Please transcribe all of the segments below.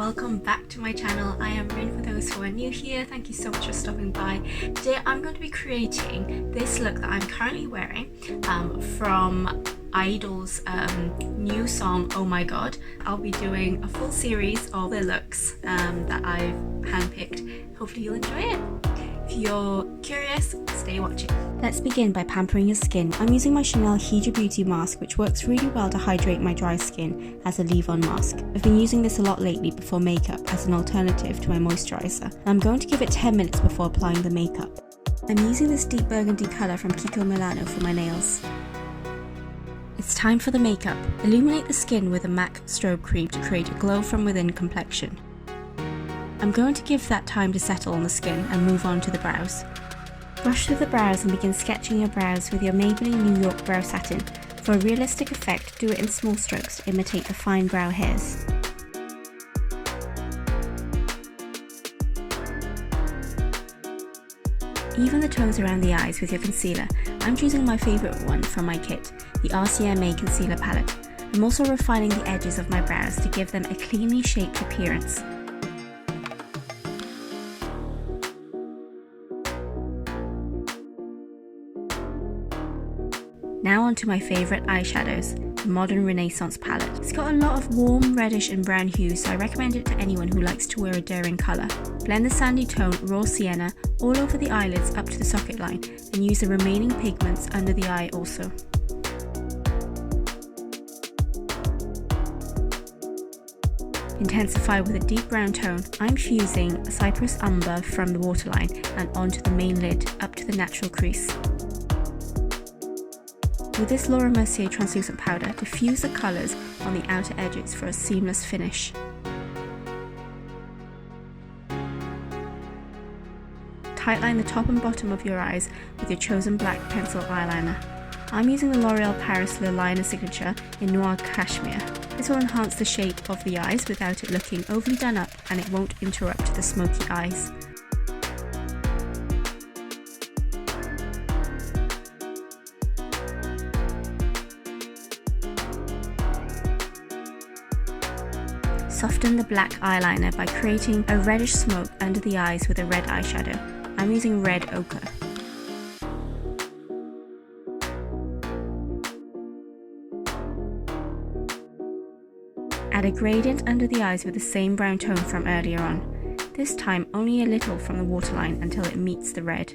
welcome back to my channel. I am Ryn for those who are new here. Thank you so much for stopping by. Today I'm going to be creating this look that I'm currently wearing from I-Dle's new song Oh My God. I'll be doing a full series of the looks that I've handpicked. Hopefully you'll enjoy it. If you're curious, stay watching. Let's begin by pampering your skin. I'm using my Chanel Hydra Beauty Mask, which works really well to hydrate my dry skin as a leave-on mask. I've been using this a lot lately before makeup as an alternative to my moisturiser. I'm going to give it 10 minutes before applying the makeup. I'm using this deep burgundy colour from Kiko Milano for my nails. It's time for the makeup. Illuminate the skin with a MAC strobe cream to create a glow from within complexion. I'm going to give that time to settle on the skin and move on to the brows. Brush through the brows and begin sketching your brows with your Maybelline New York brow satin. For a realistic effect, do it in small strokes to imitate the fine brow hairs. Even the tones around the eyes with your concealer. I'm choosing my favourite one from my kit, the RCMA concealer palette. I'm also refining the edges of my brows to give them a cleanly shaped appearance. Now onto my favourite eyeshadows, the Modern Renaissance palette. It's got a lot of warm reddish and brown hues, so I recommend it to anyone who likes to wear a daring colour. Blend the sandy tone raw sienna all over the eyelids up to the socket line and use the remaining pigments under the eye also. Intensify with a deep brown tone. I'm fusing Cypress Umber from the waterline and onto the main lid up to the natural crease. With this Laura Mercier translucent powder, diffuse the colours on the outer edges for a seamless finish. Tightline the top and bottom of your eyes with your chosen black pencil eyeliner. I'm using the Loreal Paris Liner Signature in Noir Cashmere. This will enhance the shape of the eyes without it looking overly done up, and it won't interrupt the smoky eyes. Soften the black eyeliner by creating a reddish smoke under the eyes with a red eyeshadow. I'm using red ochre. Add a gradient under the eyes with the same brown tone from earlier on. This time only a little from the waterline until it meets the red.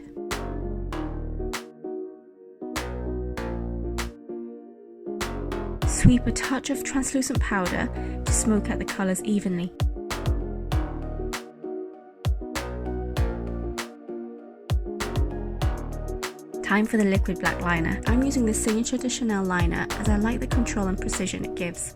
Sweep a touch of translucent powder to smoke out the colours evenly. Time for the liquid black liner. I'm using the Signature de Chanel liner as I like the control and precision it gives.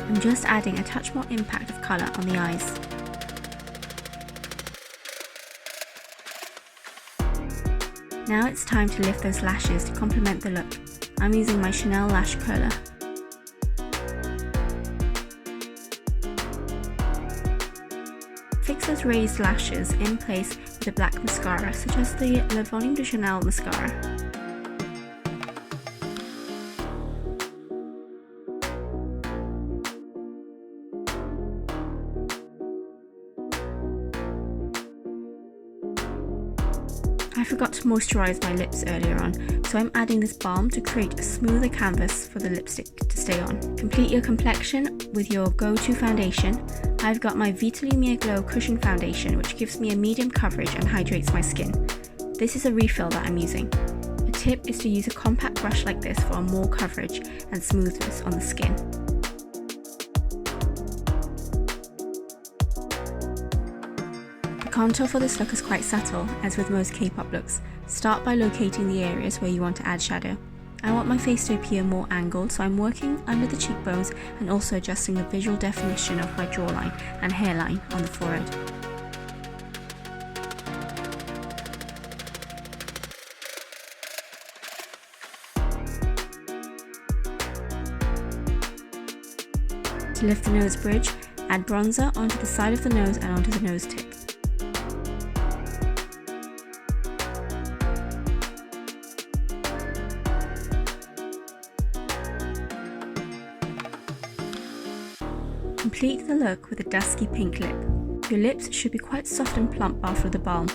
I'm just adding a touch more impact of colour on the eyes. Now it's time to lift those lashes to complement the look. I'm using my Chanel lash curler. Fix those raised lashes in place with a black mascara, such as the Le Volume de Chanel mascara. I forgot to moisturise my lips earlier on, so I'm adding this balm to create a smoother canvas for the lipstick to stay on. Complete your complexion with your go-to foundation. I've got my Vitalumière Glow Cushion Foundation, which gives me a medium coverage and hydrates my skin. This is a refill that I'm using. A tip is to use a compact brush like this for more coverage and smoothness on the skin. The contour for this look is quite subtle, as with most K-pop looks. Start by locating the areas where you want to add shadow. I want my face to appear more angled, so I'm working under the cheekbones and also adjusting the visual definition of my jawline and hairline on the forehead. To lift the nose bridge, Add bronzer onto the side of the nose and onto the nose tip. Complete the look with a dusky pink lip. Your lips should be quite soft and plump after the balm.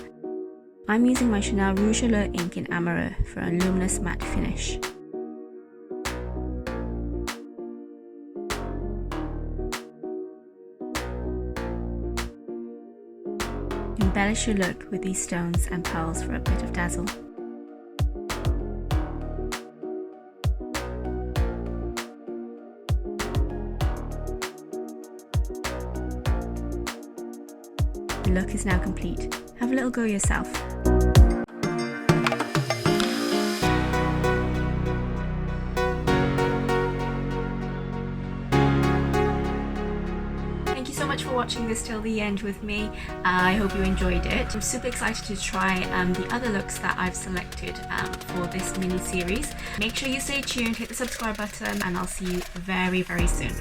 I'm using my Chanel Rouge Allure ink in Amoureux for a luminous matte finish. Embellish your look with these stones and pearls for a bit of dazzle. The look is now complete. Have a little go yourself. Thank you so much for watching this till the end with me. I hope you enjoyed it. I'm super excited to try the other looks that I've selected for this mini series. Make sure you stay tuned, hit the subscribe button, and I'll see you very, very soon.